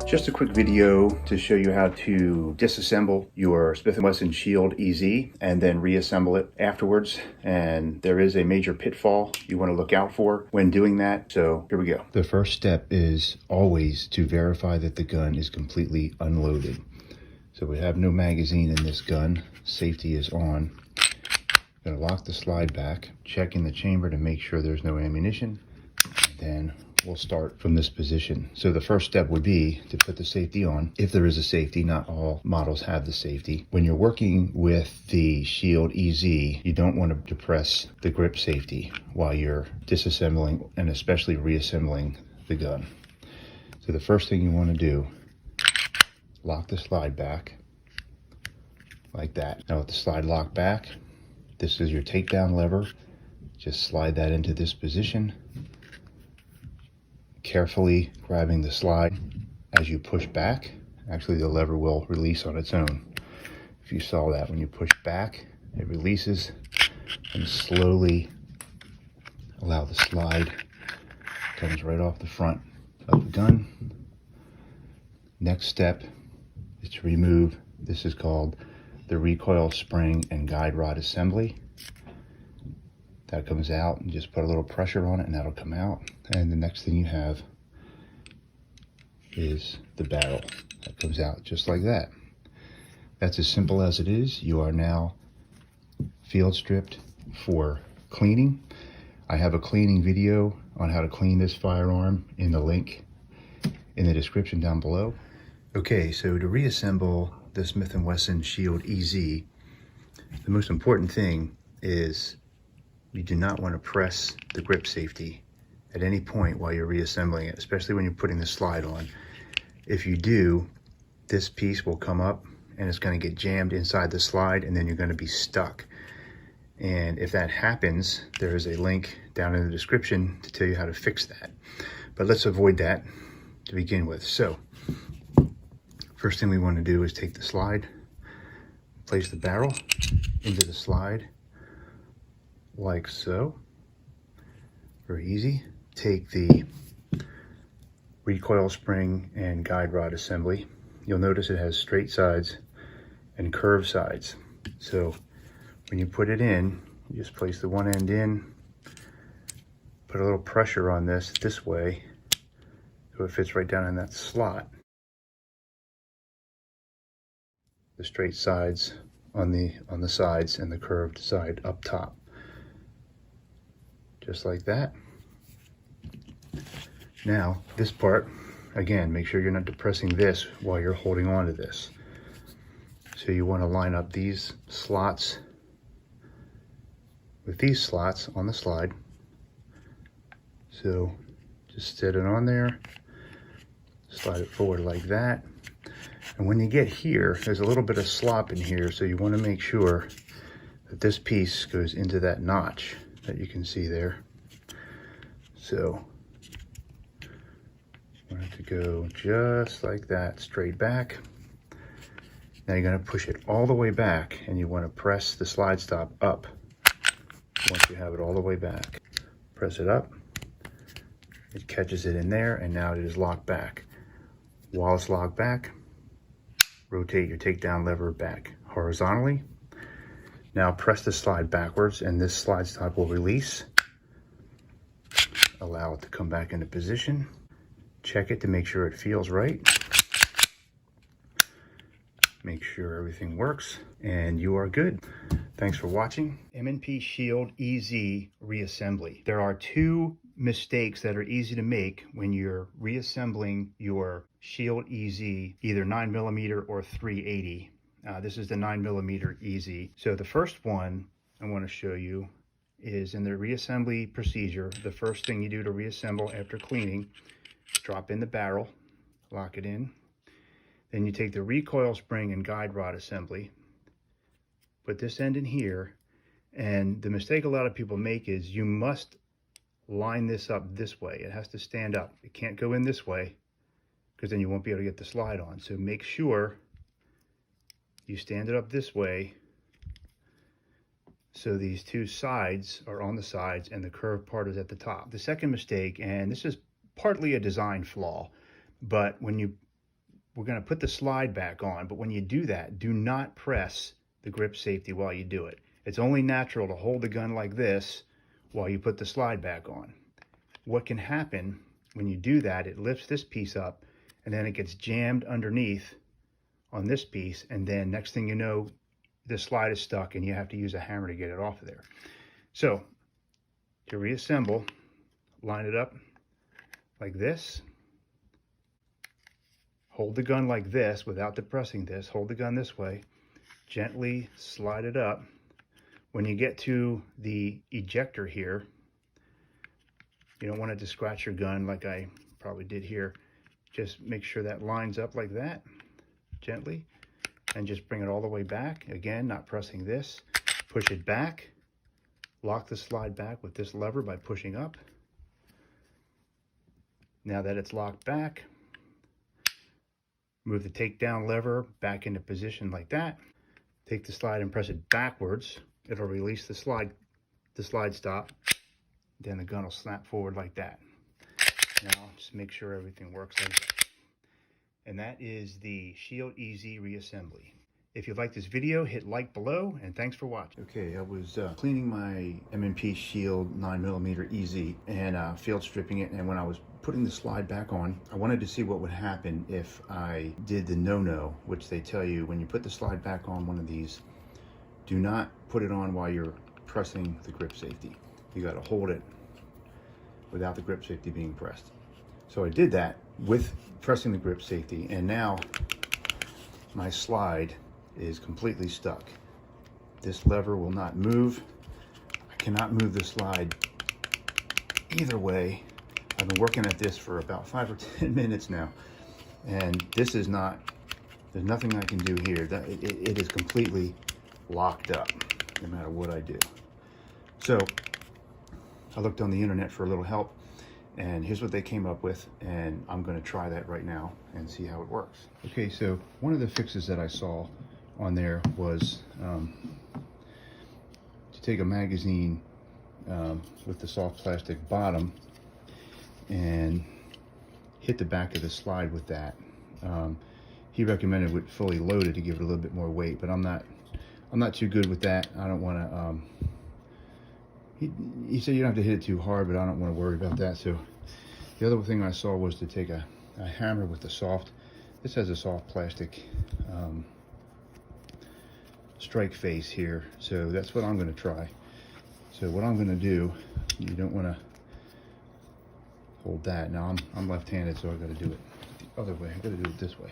Just a quick video to show you how to disassemble your Smith & Wesson Shield EZ and then reassemble it afterwards. And there is a major pitfall you want to look out for when doing that. So here we go. The first step is always to verify that the gun is completely unloaded. So we have no magazine in this gun. Safety is on. I'm going to lock the slide back, check in the chamber to make sure there's no ammunition. And then we'll start from this position. So the first step would be to put the safety on. If there is a safety, not all models have the safety. When you're working with the Shield EZ, you don't want to depress the grip safety while you're disassembling and especially reassembling the gun. So the first thing you want to do, lock the slide back like that. Now with the slide locked back, this is your takedown lever. Just slide that into this position, carefully grabbing the slide. As you push back, actually the lever will release on its own. If you saw that, when you push back, it releases, and slowly allow the slide, comes right off the front of the gun. Next step is to remove, this is called the recoil spring and guide rod assembly. That comes out, and just put a little pressure on it and that'll come out. And the next thing you have is the barrel that comes out just like that. That's as simple as it is. You are now field stripped for cleaning. I have a cleaning video on how to clean this firearm in the link in the description down below. Okay, so to reassemble the Smith & Wesson Shield EZ, the most important thing is you do not want to press the grip safety at any point while you're reassembling it, especially when you're putting the slide on. If you do, this piece will come up and it's going to get jammed inside the slide, and then you're going to be stuck. And if that happens, there is a link down in the description to tell you how to fix that. But let's avoid that to begin with. So first thing we want to do is take the slide, place the barrel into the slide like so. Very easy. Take the recoil spring and guide rod assembly. You'll notice it has straight sides and curved sides. So when you put it in, you just place the one end in, put a little pressure on this way, so it fits right down in that slot. The straight sides on the sides and the curved side up top. Just like that. Now, this part, again, make sure you're not depressing this while you're holding on to this. So you want to line up these slots with these slots on the slide. So just set it on there, slide it forward like that. And when you get here, there's a little bit of slop in here, so you want to make sure that this piece goes into that notch that you can see there. So I want it to go just like that, straight back. Now you're going to push it all the way back, and you want to press the slide stop up. Once you have it all the way back, press it up. It catches it in there, and now it is locked back. While it's locked back, rotate your takedown lever back horizontally. Now press the slide backwards, and this slide stop will release. Allow it to come back into position. Check it to make sure it feels right. Make sure everything works, and you are good. Thanks for watching. M&P Shield EZ reassembly. There are two mistakes that are easy to make when you're reassembling your Shield EZ, either 9mm or 380. This is the 9mm EZ. So the first one I want to show you is in the reassembly procedure. The first thing you do to reassemble after cleaning, drop in the barrel, lock it in. Then you take the recoil spring and guide rod assembly, put this end in here, and the mistake a lot of people make is you must line this up this way. It has to stand up. It can't go in this way, because then you won't be able to get the slide on. So make sure you stand it up this way, so these two sides are on the sides and the curved part is at the top. The second mistake, and this is partly a design flaw, but when you we're going to put the slide back on, but when you do that, do not press the grip safety while you do it. It's only natural to hold the gun like this while you put the slide back on. What can happen when you do that, it lifts this piece up and then it gets jammed underneath on this piece, and then next thing you know, the slide is stuck and you have to use a hammer to get it off of there. So to reassemble, line it up like this. Hold the gun like this without depressing this. Hold the gun this way. Gently slide it up. When you get to the ejector here, you don't want it to scratch your gun like I probably did here. Just make sure that lines up like that, gently, and just bring it all the way back. Again, not pressing this. Push it back. Lock the slide back with this lever by pushing up. Now that it's locked back, move the takedown lever back into position like that. Take the slide and press it backwards. It'll release the slide stop. Then the gun will snap forward like that. Now just make sure everything works like that. And that is the Shield EZ reassembly. If you like this video, hit like below, and thanks for watching. Okay, I was cleaning my M&P Shield 9mm EZ and field stripping it, and when I was putting the slide back on, I wanted to see what would happen if I did the no-no, which they tell you when you put the slide back on one of these, do not put it on while you're pressing the grip safety. You got to hold it without the grip safety being pressed. So I did that with pressing the grip safety, and now my slide is completely stuck. This lever will not move. I cannot move the slide either way. I've been working at this for about 5 or 10 minutes now, and this is not, there's nothing I can do here. It is completely locked up no matter what I do. So I looked on the internet for a little help, and here's what they came up with, and I'm going to try that right now and see how it works. Okay, so one of the fixes that I saw on there was to take a magazine with the soft plastic bottom and hit the back of the slide with that. He recommended it fully loaded to give it a little bit more weight, but I'm not too good with that. I don't want to he said you don't have to hit it too hard, but I don't want to worry about that. So the other thing I saw was to take a hammer with the soft, this has a soft plastic strike face here. So that's what I'm going to try. So what I'm going to do, you don't want to hold that. Now I'm left-handed, so I've got to do it the other way. I've got to do it this way.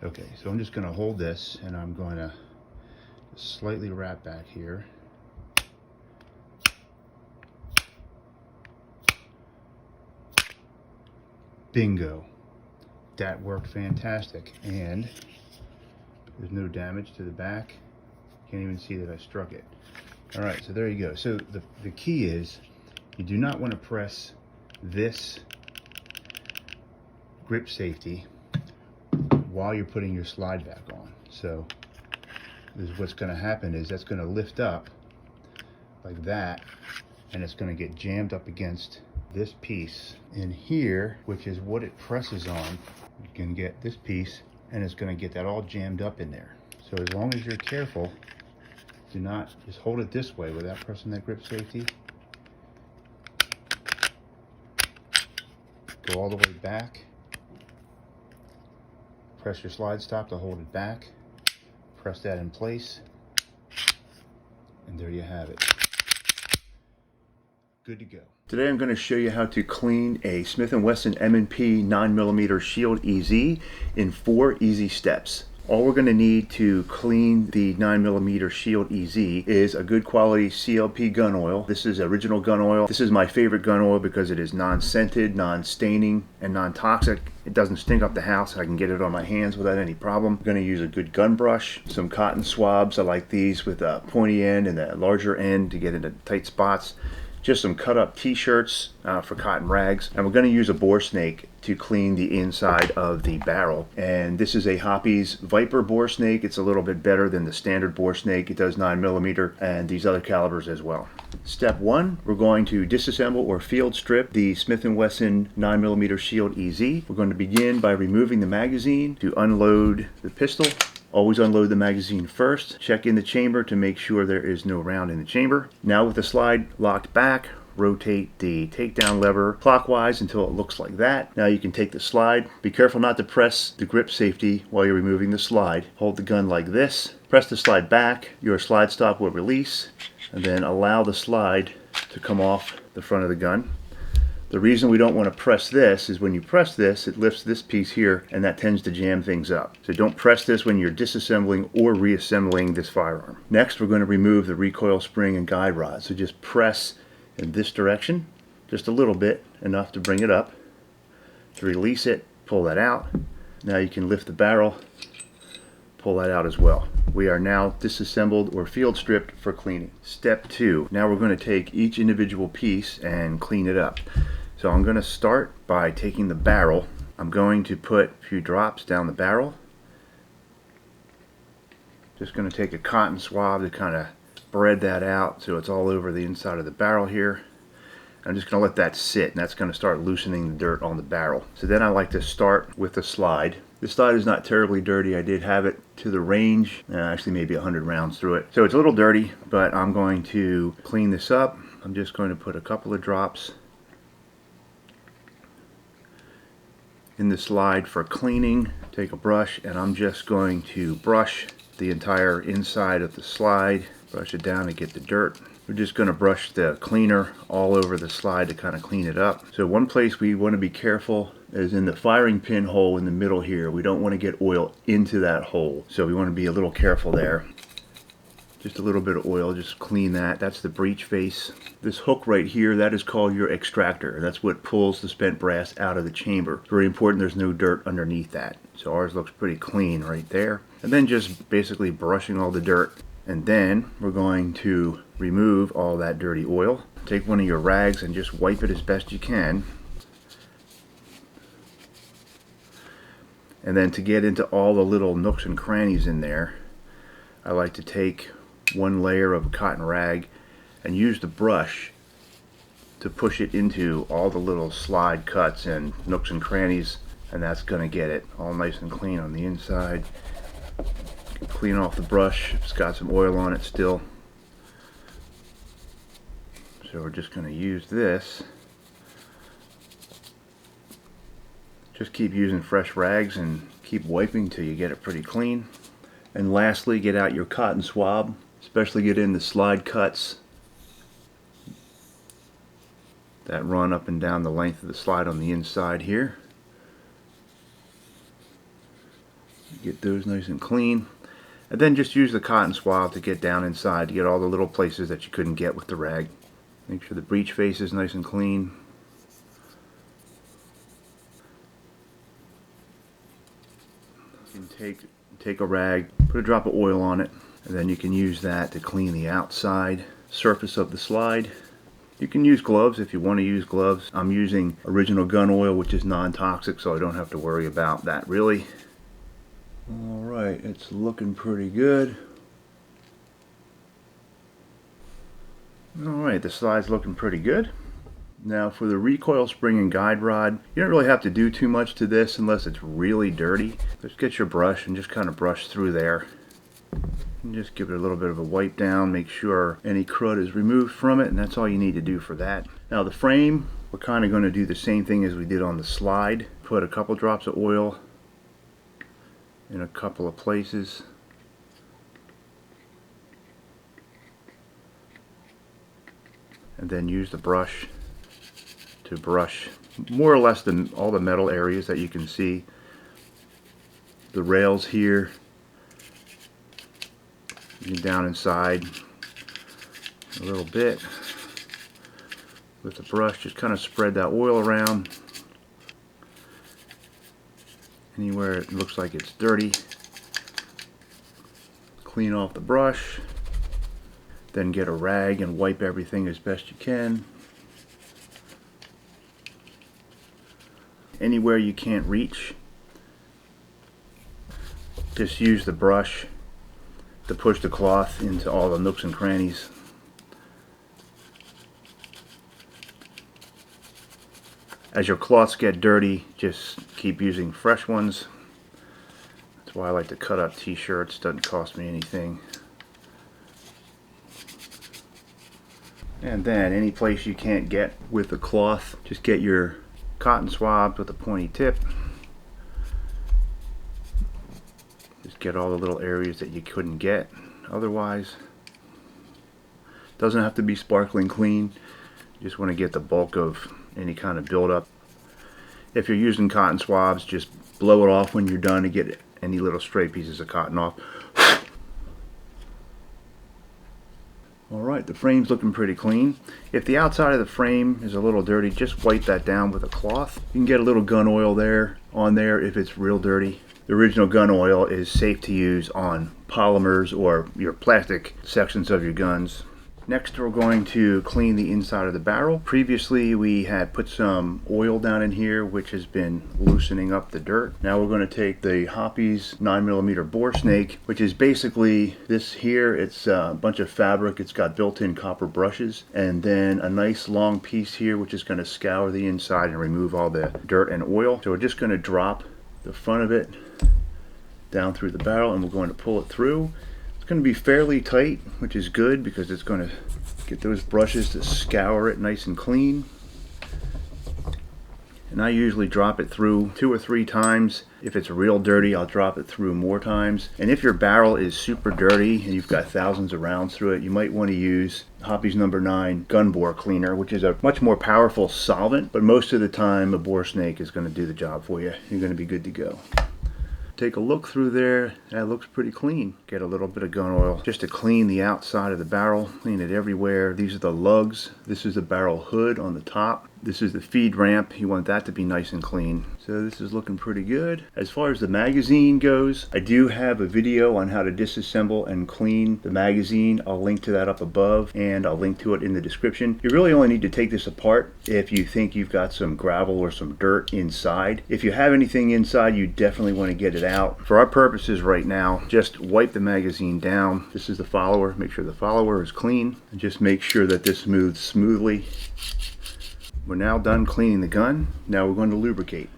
Okay, so I'm just going to hold this, and I'm going to slightly wrap back here. Bingo. That worked fantastic, and there's no damage to the back. Can't even see that I struck it. All right, so there you go. So the key is you do not want to press this grip safety while you're putting your slide back on. So what's going to happen is that's going to lift up like that, and it's going to get jammed up against this piece in here, which is what it presses on. You can get this piece, and it's going to get that all jammed up in there. So as long as you're careful, do not just hold it this way without pressing that grip safety. Go all the way back. Press your slide stop to hold it back. Press that in place, and there you have it. Good to go. Today I'm going to show you how to clean a Smith & Wesson M&P 9mm Shield EZ in 4 easy steps. All we're going to need to clean the 9mm Shield EZ is a good quality CLP gun oil. This is original gun oil. This is my favorite gun oil because it is non-scented, non-staining, and non-toxic. It doesn't stink up the house. I can get it on my hands without any problem. I'm going to use a good gun brush, some cotton swabs. I like these with a pointy end and a larger end to get into tight spots. just some cut up t-shirts for cotton rags, and we're going to use a bore snake to clean the inside of the barrel. And this is a Hoppe's Viper bore snake. It's a little bit better than the standard bore snake. It does 9mm and these other calibers as well. Step 1, we're going to disassemble or field strip the Smith & Wesson 9mm Shield EZ. We're going to begin by removing the magazine to unload the pistol. Always unload the magazine first. Check in the chamber to make sure there is no round in the chamber. Now with the slide locked back, rotate the takedown lever clockwise until it looks like that. Now you can take the slide. Be careful not to press the grip safety while you're removing the slide. Hold the gun like this. Press the slide back. Your slide stop will release, and then allow the slide to come off the front of the gun. The reason we don't want to press this is when you press this, it lifts this piece here, and that tends to jam things up. So don't press this when you're disassembling or reassembling this firearm. Next, we're going to remove the recoil spring and guide rod. So just press in this direction, just a little bit, enough to bring it up. To release it, pull that out. Now you can lift the barrel, pull that out as well. We are now disassembled or field stripped for cleaning. Step 2, now we're going to take each individual piece and clean it up. So I'm going to start by taking the barrel. I'm going to put a few drops down the barrel. Just going to take a cotton swab to kind of spread that out so it's all over the inside of the barrel here. I'm just going to let that sit, and that's going to start loosening the dirt on the barrel. So then I like to start with the slide. This slide is not terribly dirty. I did have it to the range, actually maybe 100 rounds through it. So it's a little dirty, but I'm going to clean this up. I'm just going to put a couple of drops in the slide for cleaning. Take a brush, and I'm just going to brush the entire inside of the slide. Brush it down to get the dirt. We're just going to brush the cleaner all over the slide to kind of clean it up. So one place we want to be careful is in the firing pin hole in the middle here. We don't want to get oil into that hole, so we want to be a little careful there. Just a little bit of oil, just clean that. That's the breech face. This hook right here, that is called your extractor. That's what pulls the spent brass out of the chamber. It's very important there's no dirt underneath that. So ours looks pretty clean right there. And then just basically brushing all the dirt. And then we're going to remove all that dirty oil. Take one of your rags and just wipe it as best you can. And then to get into all the little nooks and crannies in there, I like to take one layer of a cotton rag and use the brush to push it into all the little slide cuts and nooks and crannies, and that's going to get it all nice and clean on the inside. Clean off the brush if it's got some oil on it still. So we're just going to use this. Just keep using fresh rags and keep wiping till you get it pretty clean. And lastly, get out your cotton swab, especially get in the slide cuts that run up and down the length of the slide on the inside here. Get those nice and clean. And then just use the cotton swab to get down inside to get all the little places that you couldn't get with the rag. Make sure the breech face is nice and clean. You can take a rag, put a drop of oil on it, and then you can use that to clean the outside surface of the slide. You can use gloves if you want to use gloves. I'm using original gun oil, which is non-toxic, so I don't have to worry about that really. Alright, it's looking pretty good. Alright, the slide's looking pretty good. Now for the recoil spring and guide rod, you don't really have to do too much to this unless it's really dirty. Just get your brush and just kind of brush through there. And just give it a little bit of a wipe down, make sure any crud is removed from it, and that's all you need to do for that. Now the frame, we're kind of going to do the same thing as we did on the slide. Put a couple drops of oil in a couple of places. And then use the brush to brush more or less all the metal areas that you can see. The rails here, down inside a little bit. With the brush, just kind of spread that oil around. Anywhere it looks like it's dirty, clean off the brush. Then get a rag and wipe everything as best you can. anywhere you can't reach, just use the brush to push the cloth into all the nooks and crannies. As your cloths get dirty, just keep using fresh ones. That's why I like to cut up t-shirts, doesn't cost me anything. And then any place you can't get with the cloth, just get your cotton swabs with a pointy tip. Just get all the little areas that you couldn't get otherwise. Doesn't have to be sparkling clean. You just want to get the bulk of any kind of buildup. If you're using cotton swabs, just blow it off when you're done to get any little stray pieces of cotton off. Alright, the frame's looking pretty clean. If the outside of the frame is a little dirty, just wipe that down with a cloth. You can get a little gun oil there on there if it's real dirty. The original gun oil is safe to use on polymers or your plastic sections of your guns. Next, we're going to clean the inside of the barrel. Previously, we had put some oil down in here, which has been loosening up the dirt. Now we're going to take the Hoppe's 9mm bore snake, which is basically this here. It's a bunch of fabric. It's got built-in copper brushes, and then a nice long piece here, which is going to scour the inside and remove all the dirt and oil. So we're just going to drop the front of it down through the barrel, and we're going to pull it through. Going to be fairly tight, which is good because it's going to get those brushes to scour it nice and clean. And I usually drop it through 2 or 3 times. If it's real dirty, I'll drop it through more times. And if your barrel is super dirty and you've got thousands of rounds through it, you might want to use Hoppe's No. 9 gun bore cleaner, which is a much more powerful solvent, but most of the time a bore snake is going to do the job for you. You're going to be good to go. Take a look through there. That looks pretty clean. Get a little bit of gun oil just to clean the outside of the barrel. Clean it everywhere. These are the lugs. This is the barrel hood on the top. This is the feed ramp. You want that to be nice and clean. So this is looking pretty good. As far as the magazine goes, I do have a video on how to disassemble and clean the magazine. I'll link to that up above, and I'll link to it in the description. You really only need to take this apart if you think you've got some gravel or some dirt inside. If you have anything inside, you definitely want to get it out. For our purposes right now, just wipe the magazine down. This is the follower. Make sure the follower is clean, and just make sure that this moves smoothly. We're now done cleaning the gun. Now we're going to lubricate.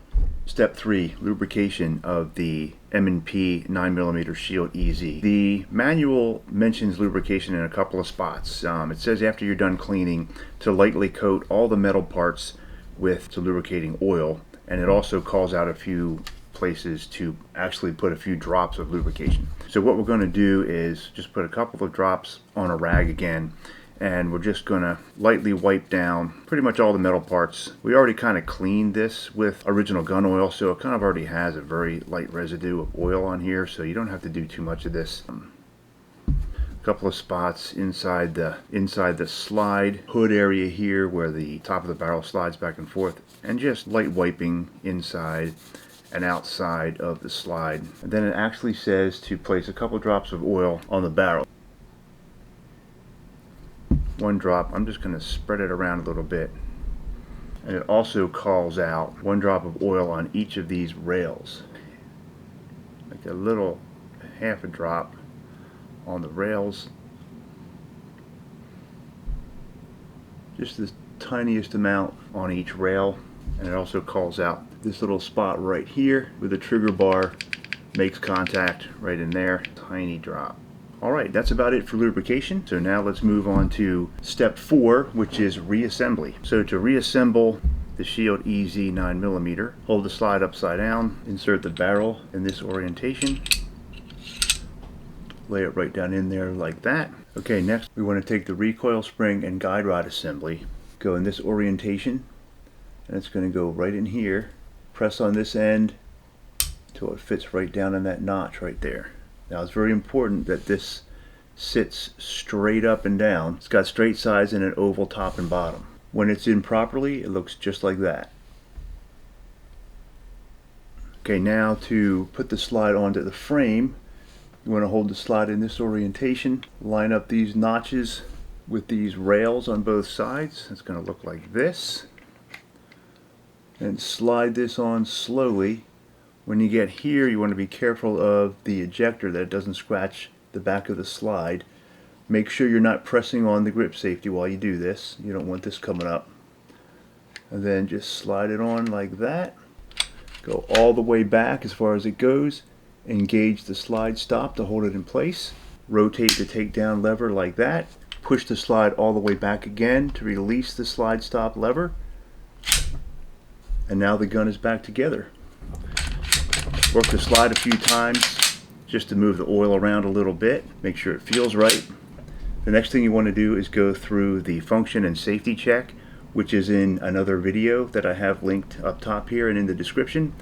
Step 3, lubrication of the M&P 9mm Shield EZ. The manual mentions lubrication in a couple of spots. It says after you're done cleaning to lightly coat all the metal parts with some lubricating oil, and it also calls out a few places to actually put a few drops of lubrication. So what we're going to do is just put a couple of drops on a rag again, and we're just going to lightly wipe down pretty much all the metal parts. We already kind of cleaned this with original gun oil, so it kind of already has a very light residue of oil on here, so you don't have to do too much of this. A couple of spots inside the slide hood area here where the top of the barrel slides back and forth, and just light wiping inside and outside of the slide. And then it actually says to place a couple drops of oil on the barrel. 1 drop. I'm just going to spread it around a little bit. And it also calls out 1 drop of oil on each of these rails. Like a little half a drop on the rails. Just the tiniest amount on each rail. And it also calls out this little spot right here where the trigger bar makes contact right in there. Tiny drop. Alright, that's about it for lubrication. So now let's move on to step 4, which is reassembly. So to reassemble the Shield EZ9mm, hold the slide upside down, insert the barrel in this orientation, lay it right down in there like that. Okay, next we want to take the recoil spring and guide rod assembly, go in this orientation, and it's going to go right in here. Press on this end until it fits right down in that notch right there. Now it's very important that this sits straight up and down. It's got straight sides and an oval top and bottom. When it's in properly, it looks just like that. Okay, now to put the slide onto the frame, you want to hold the slide in this orientation, line up these notches with these rails on both sides. It's going to look like this. and slide this on slowly. When you get here, you want to be careful of the ejector that it doesn't scratch the back of the slide. Make sure you're not pressing on the grip safety while you do this. You don't want this coming up. And then just slide it on like that. Go all the way back as far as it goes. Engage the slide stop to hold it in place. Rotate the takedown lever like that. Push the slide all the way back again to release the slide stop lever. And now the gun is back together. Work the slide a few times just to move the oil around a little bit. Make sure it feels right. The next thing you want to do is go through the function and safety check, which is in another video that I have linked up top here and in the description,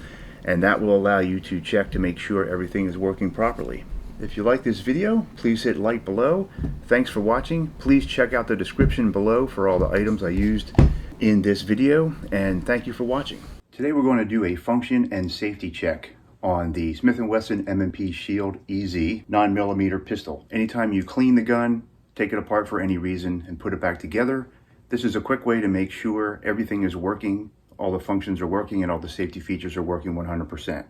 and that will allow you to check to make sure everything is working properly. If you like this video, please hit like below. Thanks for watching. Please check out the description below for all the items I used in this video, and thank you for watching. Today we're going to do a function and safety check on the Smith & Wesson M&P Shield EZ9mm pistol. Anytime you clean the gun, take it apart for any reason, and put it back together, this is a quick way to make sure everything is working, all the functions are working, and all the safety features are working 100%.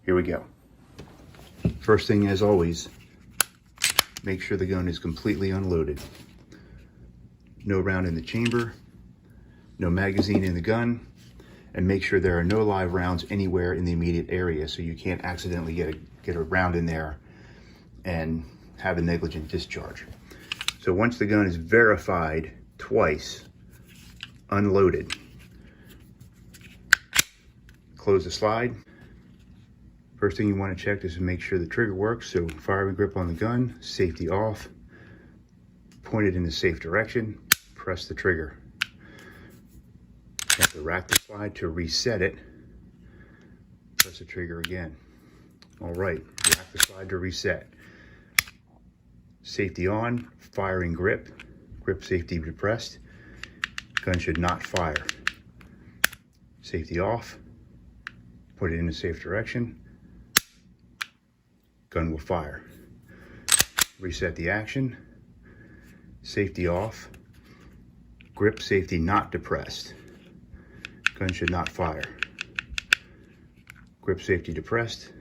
Here we go. First thing, as always, make sure the gun is completely unloaded. No round in the chamber, no magazine in the gun, and make sure there are no live rounds anywhere in the immediate area so you can't accidentally get a round in there and have a negligent discharge. So once the gun is verified twice, unloaded, close the slide. First thing you want to check is to make sure the trigger works. So firing grip on the gun, safety off, point it in the safe direction, press the trigger. You have to rack the slide to reset it. Press the trigger again. All right, rack the slide to reset. Safety on, firing grip, grip safety depressed. Gun should not fire. Safety off, put it in a safe direction. Gun will fire. Reset the action. Safety off, grip safety not depressed. Gun should not fire. Grip safety depressed.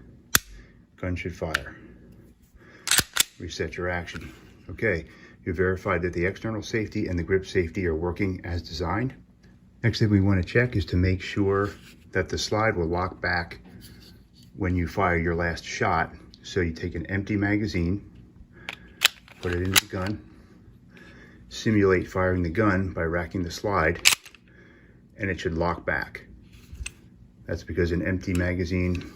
Gun should fire. Reset your action. Okay, you verified that the external safety and the grip safety are working as designed. Next thing we want to check is to make sure that the slide will lock back when you fire your last shot. So you take an empty magazine, put it into the gun, simulate firing the gun by racking the slide, and it should lock back. That's because an empty magazine,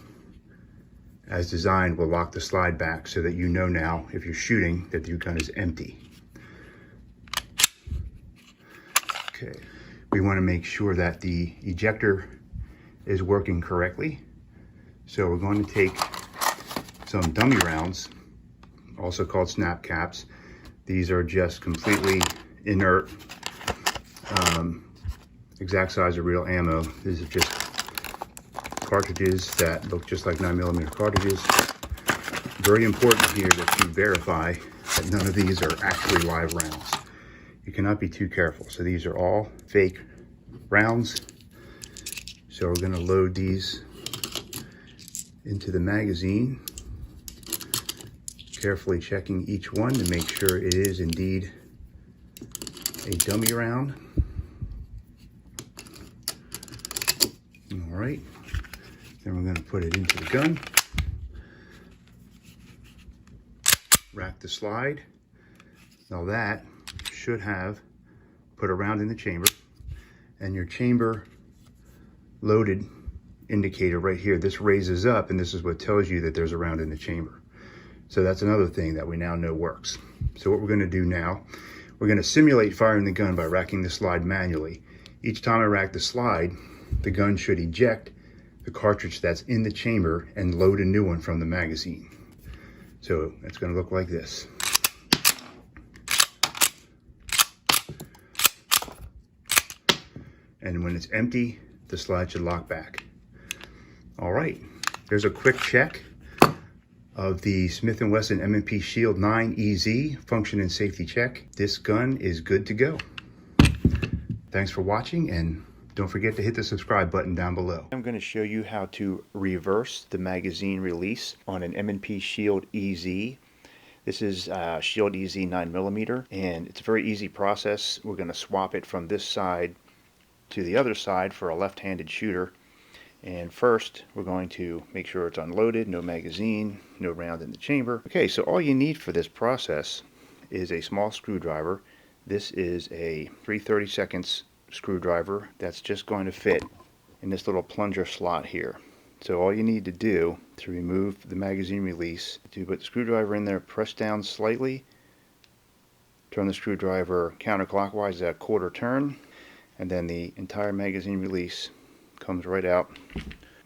as designed, will lock the slide back so that you know now, if you're shooting, that your gun is empty. Okay, we want to make sure that the ejector is working correctly. So we're going to take some dummy rounds, also called snap caps. These are just completely inert, exact size of real ammo. These are just cartridges that look just like 9mm cartridges. Very important here that you verify that none of these are actually live rounds. You cannot be too careful. So these are all fake rounds. So we're going to load these into the magazine, carefully checking each one to make sure it is indeed a dummy round. All right, then we're going to put it into the gun, rack the slide. Now that should have put a round in the chamber, and your chamber loaded indicator right here, this raises up, and this is what tells you that there's a round in the chamber. So that's another thing that we now know works. So what we're going to do now, we're going to simulate firing the gun by racking the slide manually. Each time I rack the slide, the gun should eject the cartridge that's in the chamber and load a new one from the magazine. So it's going to look like this. And when it's empty, the slide should lock back. All right, there's a quick check of the Smith & Wesson M&P Shield 9 EZ function and safety check. This gun is good to go. Thanks for watching, and Don't forget to hit the subscribe button down below. I'm going to show you how to reverse the magazine release on an M&P Shield EZ. This is Shield EZ9mm, and it's a very easy process. We're going to swap it from this side to the other side for a left-handed shooter. And first, we're going to make sure it's unloaded, no magazine, no round in the chamber. Okay, so all you need for this process is a small screwdriver. This is a 3/32 screwdriver that's just going to fit in this little plunger slot here. So all you need to do to remove the magazine release, to put the screwdriver in there, press down slightly, turn the screwdriver counterclockwise at a quarter turn, and then the entire magazine release comes right out.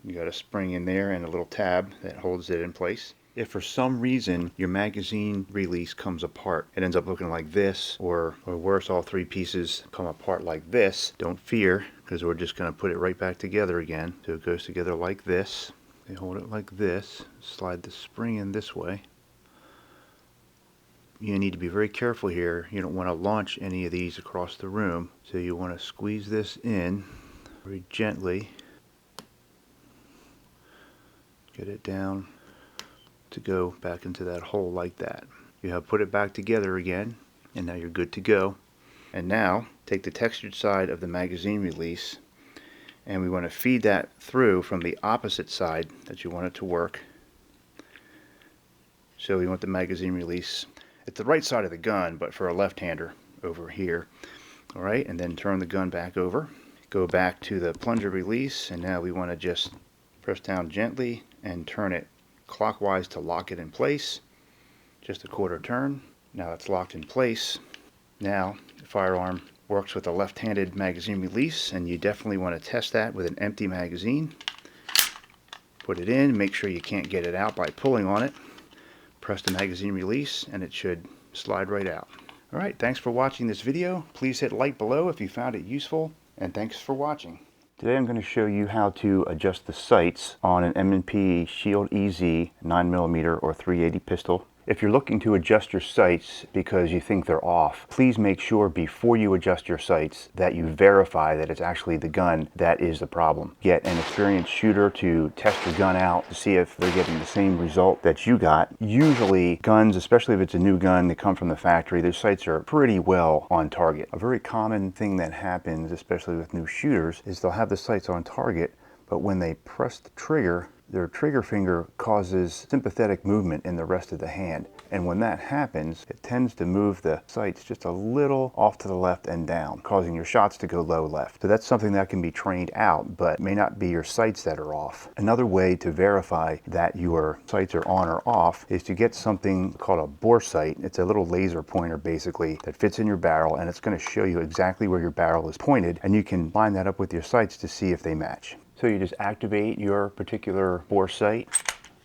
You got a spring in there and a little tab that holds it in place. If for some reason your magazine release comes apart, it ends up looking like this, or worse, all three pieces come apart like this, don't fear, because we're just going to put it right back together again. So it goes together like this. You hold it like this, slide the spring in this way. You need to be very careful here. You don't want to launch any of these across the room, so you want to squeeze this in very gently, get it down to go back into that hole like that. You have put it back together again, and now you're good to go. And now take the textured side of the magazine release, and we want to feed that through from the opposite side that you want it to work. So we want the magazine release at the right side of the gun, but for a left-hander over here. Alright, and then turn the gun back over. Go back to the plunger release, and now we want to just press down gently and turn it clockwise to lock it in place. Just a quarter turn. Now it's locked in place. Now the firearm works with a left-handed magazine release, and you definitely want to test that with an empty magazine. Put it in, make sure you can't get it out by pulling on it. Press the magazine release and it should slide right out. Alright, thanks for watching this video. Please hit like below if you found it useful, and thanks for watching. Today I'm going to show you how to adjust the sights on an M&P Shield EZ 9mm or 380 pistol. If you're looking to adjust your sights because you think they're off, please make sure before you adjust your sights that you verify that it's actually the gun that is the problem. Get an experienced shooter to test your gun out to see if they're getting the same result that you got. Usually guns, especially if it's a new gun that come from the factory, their sights are pretty well on target. A very common thing that happens, especially with new shooters, is they'll have the sights on target, but when they press the trigger, their trigger finger causes sympathetic movement in the rest of the hand. And when that happens, it tends to move the sights just a little off to the left and down, causing your shots to go low left. So that's something that can be trained out, but may not be your sights that are off. Another way to verify that your sights are on or off is to get something called a bore sight. It's a little laser pointer basically that fits in your barrel, and it's going to show you exactly where your barrel is pointed, and you can line that up with your sights to see if they match. So you just activate your particular bore sight,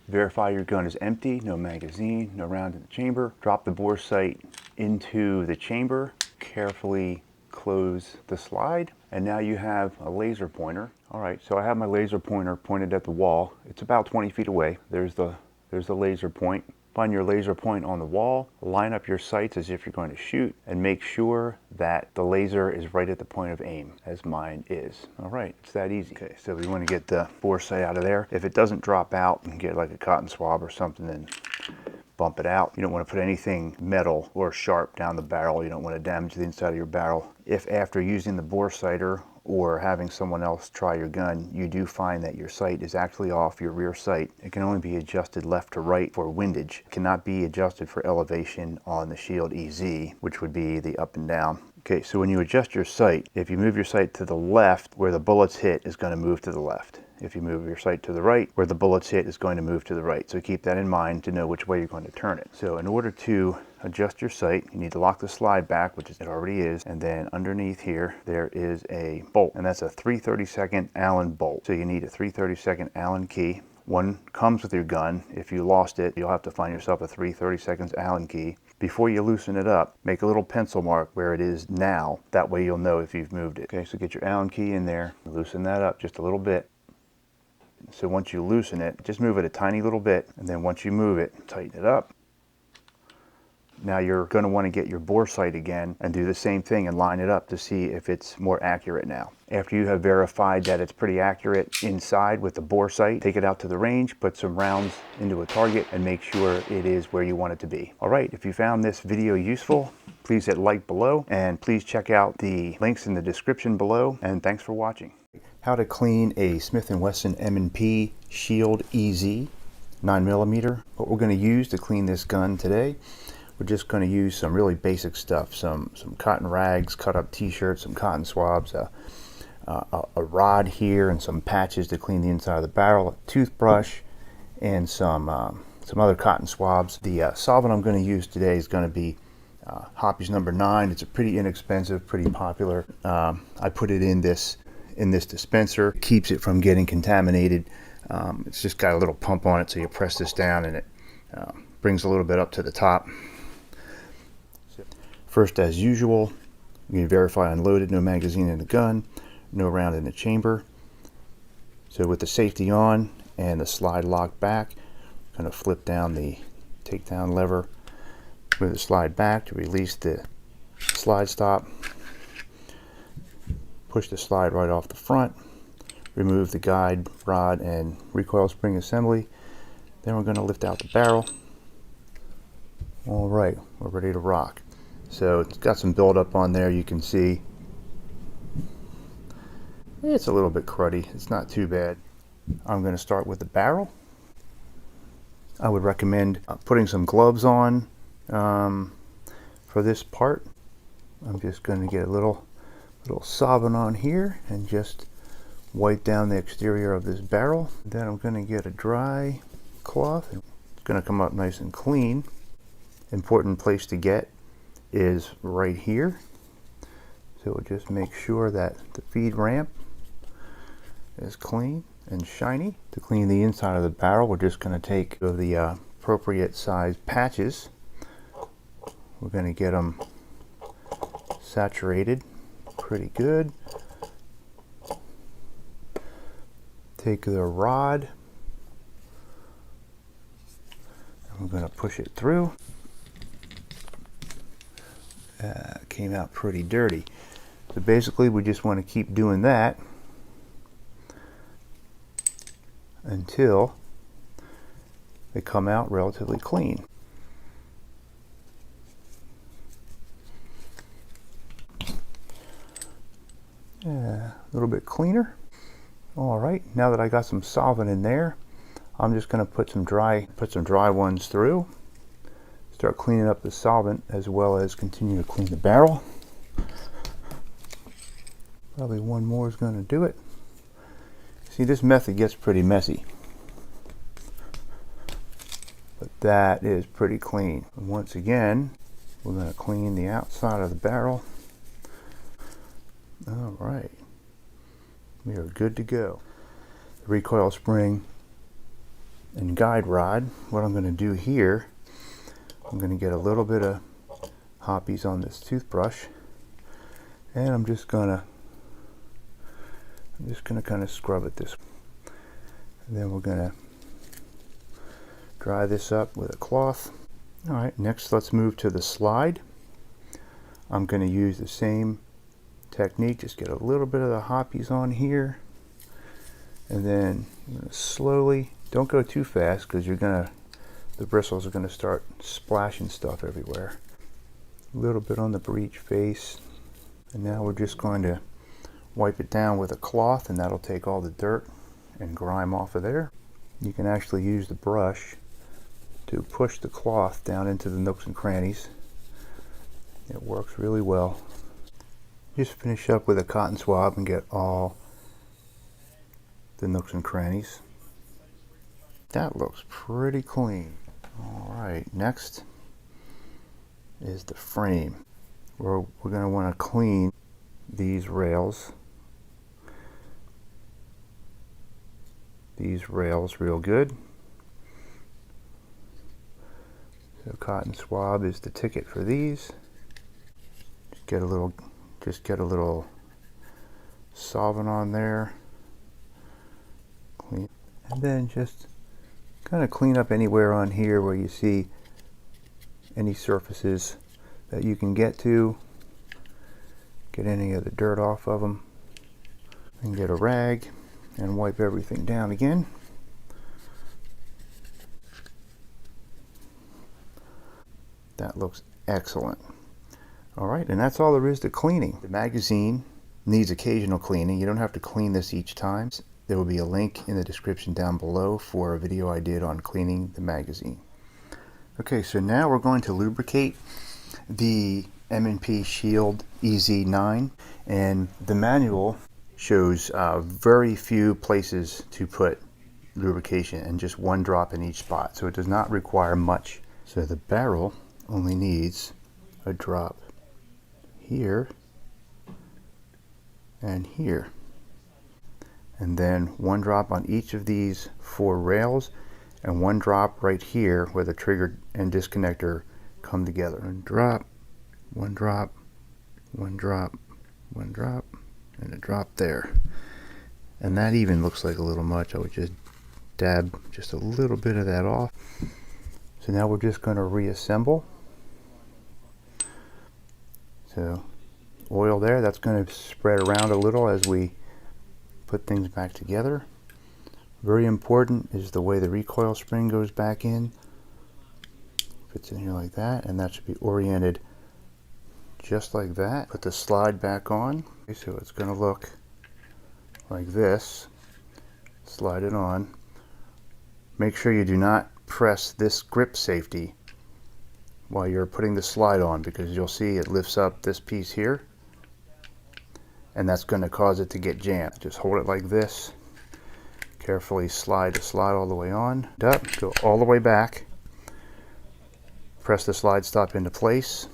verify your gun is empty, no magazine, no round in the chamber, drop the bore sight into the chamber, carefully close the slide, and now you have a laser pointer. Alright, so I have my laser pointer pointed at the wall. It's about 20 feet away. There's the laser point. Find your laser point on the wall, line up your sights as if you're going to shoot, and make sure that the laser is right at the point of aim, as mine is. Alright, it's that easy. Okay, so we want to get the bore sight out of there. If it doesn't drop out, you can get like a cotton swab or something and bump it out. You don't want to put anything metal or sharp down the barrel. You don't want to damage the inside of your barrel. If after using the bore sighter or having someone else try your gun, you do find that your sight is actually off, your rear sight, it can only be adjusted left to right for windage. It cannot be adjusted for elevation on the Shield EZ, which would be the up and down. Okay, so when you adjust your sight, if you move your sight to the left, where the bullets hit is going to move to the left. If you move your sight to the right, where the bullets hit is going to move to the right. So keep that in mind to know which way you're going to turn it. So in order to adjust your sight, you need to lock the slide back, which it already is, and then underneath here there is a bolt, and that's a 3/32 Allen bolt. So you need a 3/32 Allen key. One comes with your gun. If you lost it, you'll have to find yourself a 3/32 Allen key. Before you loosen it up, make a little pencil mark where it is now. That way you'll know if you've moved it. Okay, so get your Allen key in there, loosen that up just a little bit. So once you loosen it, just move it a tiny little bit, and then once you move it, tighten it up. Now you're going to want to get your bore sight again and do the same thing and line it up to see if it's more accurate now. After you have verified that it's pretty accurate inside with the bore sight, take it out to the range, put some rounds into a target, and make sure it is where you want it to be. All right, if you found this video useful, please hit like below, and please check out the links in the description below, and thanks for watching. How to clean a Smith & Wesson M&P Shield EZ9mm. What we're going to use to clean this gun today, we're just going to use some really basic stuff, some cotton rags, cut up t-shirts, some cotton swabs, a rod here, and some patches to clean the inside of the barrel, a toothbrush, and some other cotton swabs. The solvent I'm going to use today is going to be Hoppe's number 9. It's a pretty inexpensive, pretty popular. I put it in this dispenser. It keeps it from getting contaminated. It's just got a little pump on it, so you press this down and it brings a little bit up to the top. First, as usual, you can verify unloaded, no magazine in the gun, no round in the chamber. So with the safety on and the slide locked back, I'm going to flip down the takedown lever, move the slide back to release the slide stop, push the slide right off the front, remove the guide rod and recoil spring assembly. Then we're going to lift out the barrel. All right, we're ready to rock. So it's got some buildup on there, you can see. It's a little bit cruddy, it's not too bad. I'm going to start with the barrel. I would recommend putting some gloves on for this part. I'm just going to get a little solvent on here and just wipe down the exterior of this barrel. Then I'm going to get a dry cloth. It's going to come up nice and clean. Important place to get is right here. So we'll just make sure that the feed ramp is clean and shiny. To clean the inside of the barrel, we're just going to take the appropriate size patches. We're going to get them saturated pretty good. Take the rod, and we're going to push it through. Came out pretty dirty. So basically we just want to keep doing that until they come out relatively clean. A little bit cleaner. All right, now that I got some solvent in there, I'm just going to put some dry ones through. Start cleaning up the solvent as well as continue to clean the barrel. Probably one more is going to do it. See, this method gets pretty messy, but that is pretty clean. And once again, we're going to clean the outside of the barrel. All right, we are good to go. The recoil spring and guide rod. What I'm going to do here, I'm going to get a little bit of Hoppe's on this toothbrush, and I'm just going to kind of scrub it this way. And then we're going to dry this up with a cloth. All right, next let's move to the slide. I'm going to use the same technique, just get a little bit of the Hoppe's on here, and then slowly, don't go too fast because the bristles are going to start splashing stuff everywhere. A little bit on the breech face, and now we're just going to wipe it down with a cloth, and that'll take all the dirt and grime off of there. You can actually use the brush to push the cloth down into the nooks and crannies. It works really well. Just finish up with a cotton swab and get all the nooks and crannies. That looks pretty clean. All right, next is the frame. We're going to want to clean these rails. These rails real good. So cotton swab is the ticket for these. Just get a little solvent on there. Clean. And then just kind of clean up anywhere on here where you see any surfaces that you can get to, get any of the dirt off of them, and get a rag and wipe everything down again. That looks excellent. All right, and that's all there is to cleaning. The magazine needs occasional cleaning. You don't have to clean this each time. There will be a link in the description down below for a video I did on cleaning the magazine. Okay, so now we're going to lubricate the M&P Shield EZ9, and the manual shows very few places to put lubrication and just one drop in each spot, so it does not require much. So the barrel only needs a drop here and here, and then one drop on each of these 4 rails, and one drop right here where the trigger and disconnector come together. One drop, one drop, one drop, one drop, and a drop there. And that even looks like a little much. I would just dab just a little bit of that off. So now we're just going to reassemble. So oil there, that's going to spread around a little as we put things back together. Very important is the way the recoil spring goes back in. Fits in here like that, and that should be oriented just like that. Put the slide back on. Okay, so it's going to look like this. Slide it on. Make sure you do not press this grip safety while you're putting the slide on, because you'll see it lifts up this piece here, and that's going to cause it to get jammed. Just hold it like this. Carefully slide the slide all the way on. Up, go all the way back. Press the slide stop into place,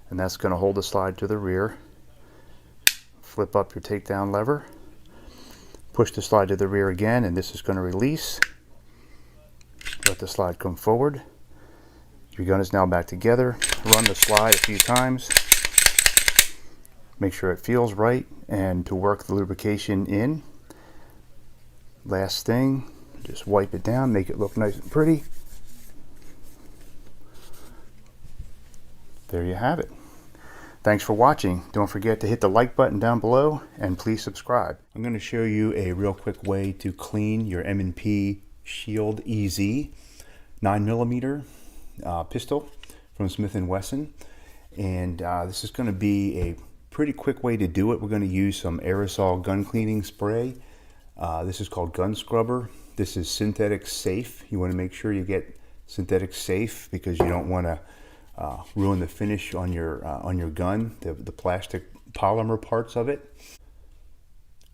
and that's going to hold the slide to the rear. Flip up your takedown lever. Push the slide to the rear again, and this is going to release. Let the slide come forward. Your gun is now back together. Run the slide a few times. Make sure it feels right, and to work the lubrication in. Last thing, just wipe it down, make it look nice and pretty. There you have it. Thanks for watching. Don't forget to hit the like button down below, and please subscribe. I'm going to show you a real quick way to clean your M&P Shield EZ9mm pistol from Smith & Wesson. And this is going to be a pretty quick way to do it. We're going to use some aerosol gun cleaning spray. This is called Gun Scrubber. This is synthetic safe. You want to make sure you get synthetic safe because you don't want to ruin the finish on your gun, the plastic polymer parts of it.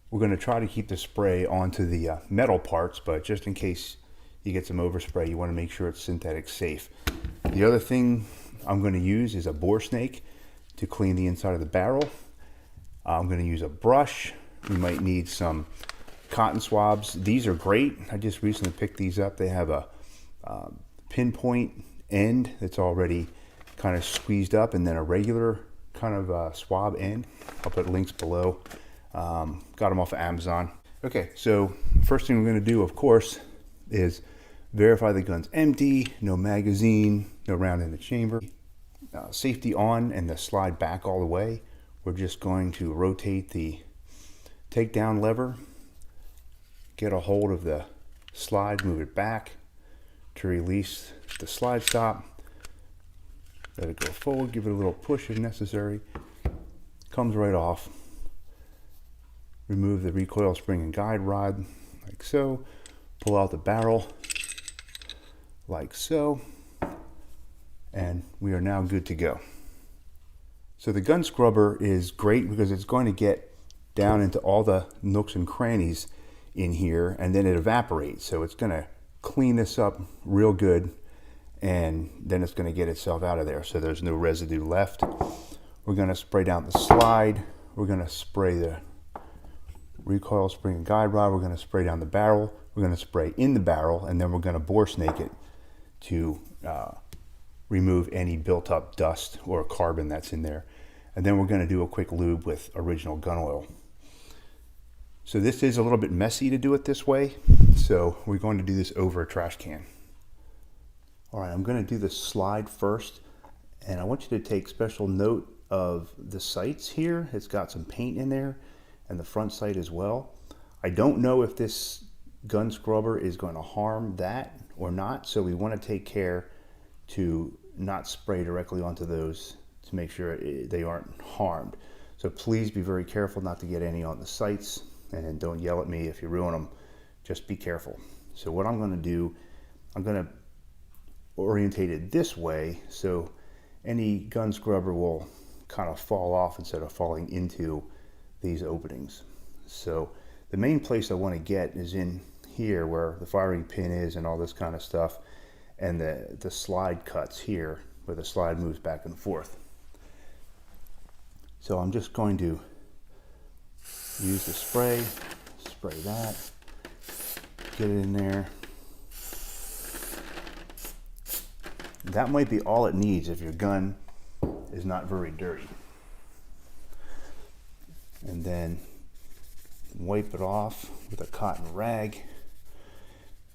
We're going to try to keep the spray onto the metal parts, but just in case you get some overspray, you want to make sure it's synthetic safe. The other thing I'm going to use is a bore snake to clean the inside of the barrel. I'm going to use a brush. We might need some cotton swabs. These are great. I just recently picked these up. They have a pinpoint end that's already kind of squeezed up, and then a regular kind of swab end. I'll put links below. Got them off of Amazon. Okay, so first thing we're going to do, of course, is verify the gun's empty, no magazine, no round in the chamber. Safety on and the slide back all the way. We're just going to rotate the takedown lever, get a hold of the slide, move it back to release the slide stop. Let it go forward, give it a little push if necessary. Comes right off. Remove the recoil spring and guide rod like so. Pull out the barrel like so. And we are now good to go. So the gun scrubber is great because it's going to get down into all the nooks and crannies in here, and then it evaporates. So it's going to clean this up real good, and then it's going to get itself out of there so there's no residue left. We're going to spray down the slide. We're going to spray the recoil spring and guide rod. We're going to spray down the barrel. We're going to spray in the barrel, and then we're going to bore snake it to remove any built up dust or carbon that's in there. And then we're going to do a quick lube with original gun oil. So this is a little bit messy to do it this way, so we're going to do this over a trash can. All right, I'm going to do the slide first. And I want you to take special note of the sights here. It's got some paint in there, and the front sight as well. I don't know if this gun scrubber is going to harm that or not, so we want to take care to not spray directly onto those to make sure they aren't harmed. So please be very careful not to get any on the sights, and then don't yell at me if you ruin them. Just be careful. So what I'm going to do, I'm going to orientate it this way so any gun scrubber will kind of fall off instead of falling into these openings. So the main place I want to get is in here where the firing pin is and all this kind of stuff, and the slide cuts here where the slide moves back and forth. So I'm just going to use the spray that, get it in there. That might be all it needs if your gun is not very dirty. And then wipe it off with a cotton rag.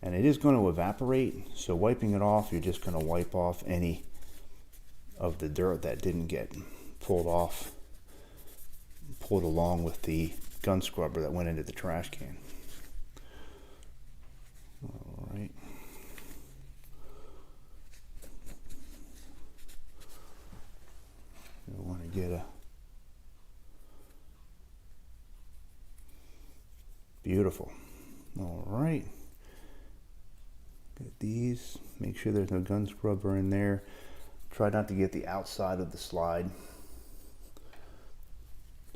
And it is going to evaporate, so wiping it off, you're just going to wipe off any of the dirt that didn't get pulled along with the gun scrubber that went into the trash can. All right. I want to get a beautiful. All right. Get these. Make sure there's no gun scrubber in there. Try not to get the outside of the slide.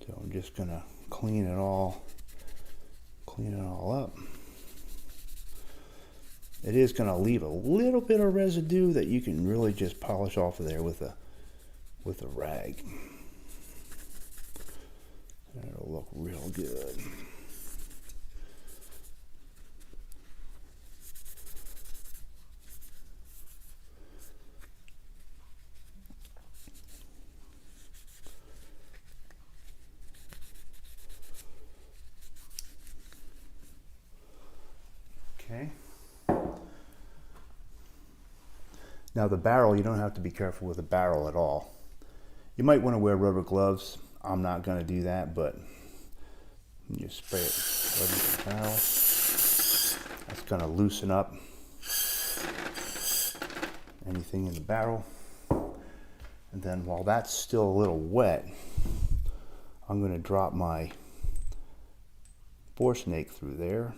So I'm just gonna clean it all up. It is gonna leave a little bit of residue that you can really just polish off of there with a rag. And it'll look real good. Okay. Now the barrel, you don't have to be careful with the barrel at all. You might want to wear rubber gloves. I'm not going to do that, but you spray it right into the barrel. That's going to loosen up anything in the barrel. And then while that's still a little wet, I'm going to drop my bore snake through there.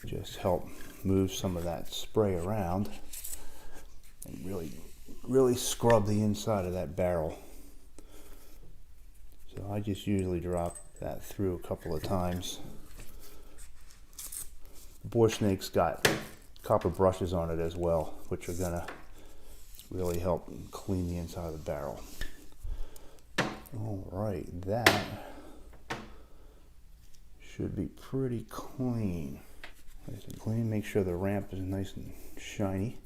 Just help move some of that spray around and really scrub the inside of that barrel. So I just usually drop that through a couple of times. The bore snake's got copper brushes on it as well, which are gonna really help clean the inside of the barrel. All right, that should be pretty clean. Nice and clean. Make sure the ramp is nice and shiny.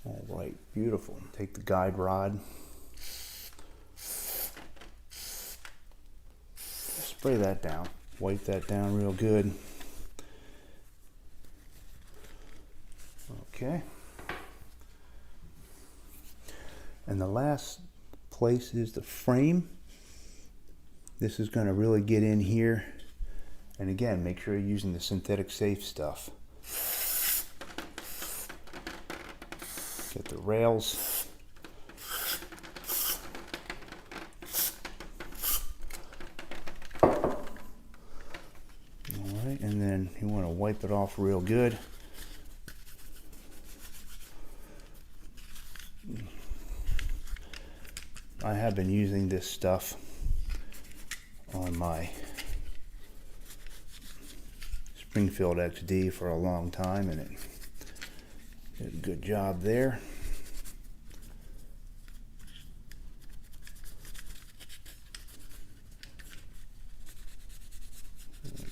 All right, beautiful. Take the guide rod. Spray that down. Wipe that down real good. Okay. And the last place is the frame. This is going to really get in here. And again, make sure you're using the synthetic safe stuff. Get the rails. All right, and then you want to wipe it off real good. I have been using this stuff on my Springfield XD for a long time, and it did a good job there.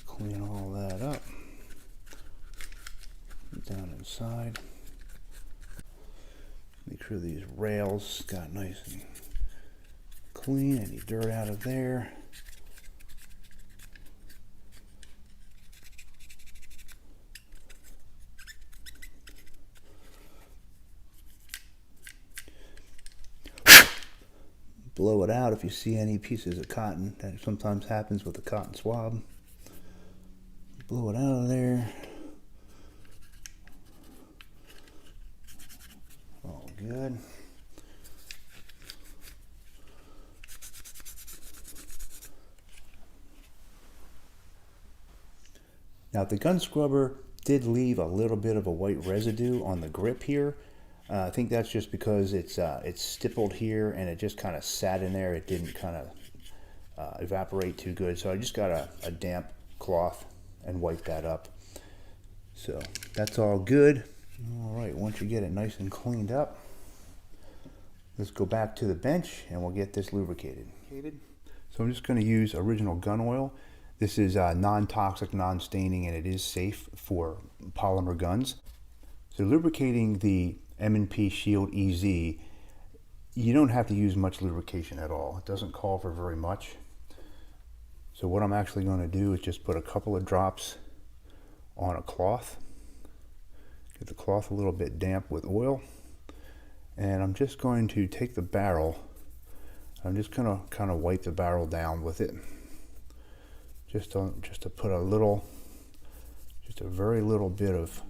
Clean all that up down inside. Make sure these rails got nice and clean, any dirt out of there. blow it out if you see any pieces of cotton. That sometimes happens with a cotton swab. Blow it out of there. All good. Now the gun scrubber did leave a little bit of a white residue on the grip here. I think that's just because it's stippled here and it just kind of sat in there. It didn't kind of evaporate too good. So I just got a damp cloth and wipe that up. So that's all good. All right, once you get it nice and cleaned up, let's go back to the bench and we'll get this lubricated. So I'm just going to use original gun oil. This is non-toxic, non-staining, and it is safe for polymer guns. So lubricating the M&P Shield EZ, you don't have to use much lubrication at all. It doesn't call for very much. So what I'm actually going to do is just put a couple of drops on a cloth. Get the cloth a little bit damp with oil. And I'm just going to take the barrel. I'm just going to kind of wipe the barrel down with it. Just to put a very little bit of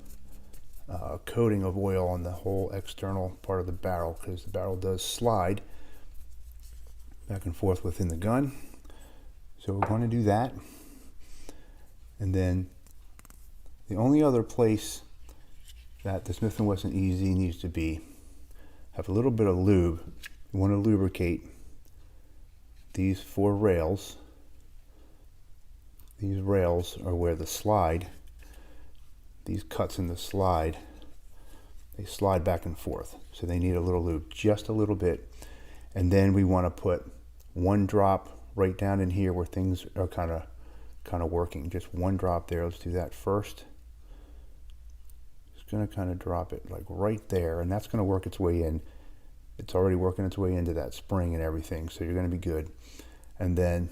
coating of oil on the whole external part of the barrel, because the barrel does slide back and forth within the gun. So we're going to do that. And then the only other place that the Smith & Wesson EZ needs to be, have a little bit of lube. You want to lubricate these 4 rails. These rails are where the slide, these cuts in the slide, they slide back and forth. So they need a little lube, just a little bit. And then we want to put 1 drop right down in here where things are kind of working. Just 1 drop there. Let's do that first. Just going to kind of drop it like right there, and that's going to work its way in. It's already working its way into that spring and everything, so you're going to be good. And then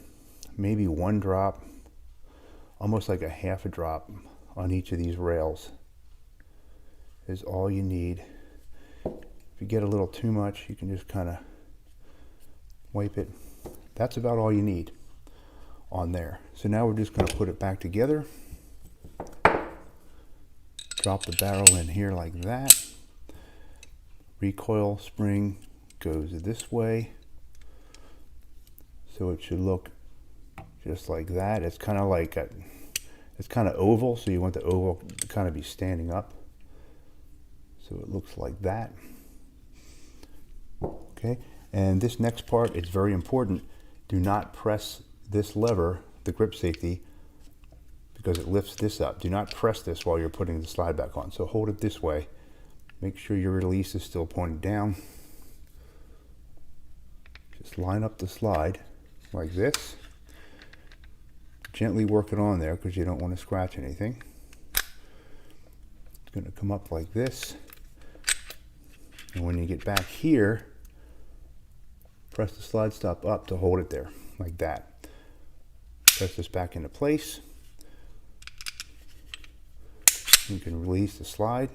maybe 1 drop, almost like a half a drop on each of these rails is all you need. If you get a little too much, you can just kind of wipe it. That's about all you need on there. So now we're just going to put it back together. Drop the barrel in here like that. Recoil spring goes this way. So it should look just like that. It's kind of like it's kind of oval, so you want the oval to kind of be standing up. So it looks like that. Okay, and this next part is very important. Do not press this lever, the grip safety, because it lifts this up. Do not press this while you're putting the slide back on. So hold it this way. Make sure your release is still pointed down. Just line up the slide like this. Gently work it on there because you don't want to scratch anything. It's going to come up like this. And when you get back here, press the slide stop up to hold it there, like that. Press this back into place. You can release the slide.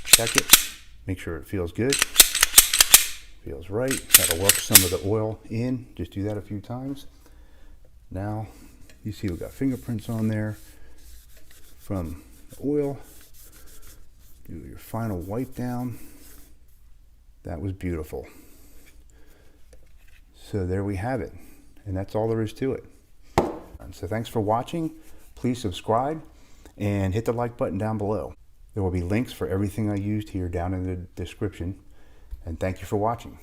Check it. Make sure it feels good. Feels right. That'll work some of the oil in. Just do that a few times. Now, you see we've got fingerprints on there from the oil. Do your final wipe down. That was beautiful. So there we have it. And that's all there is to it. So thanks for watching. Please subscribe and hit the like button down below. There will be links for everything I used here down in the description. And thank you for watching.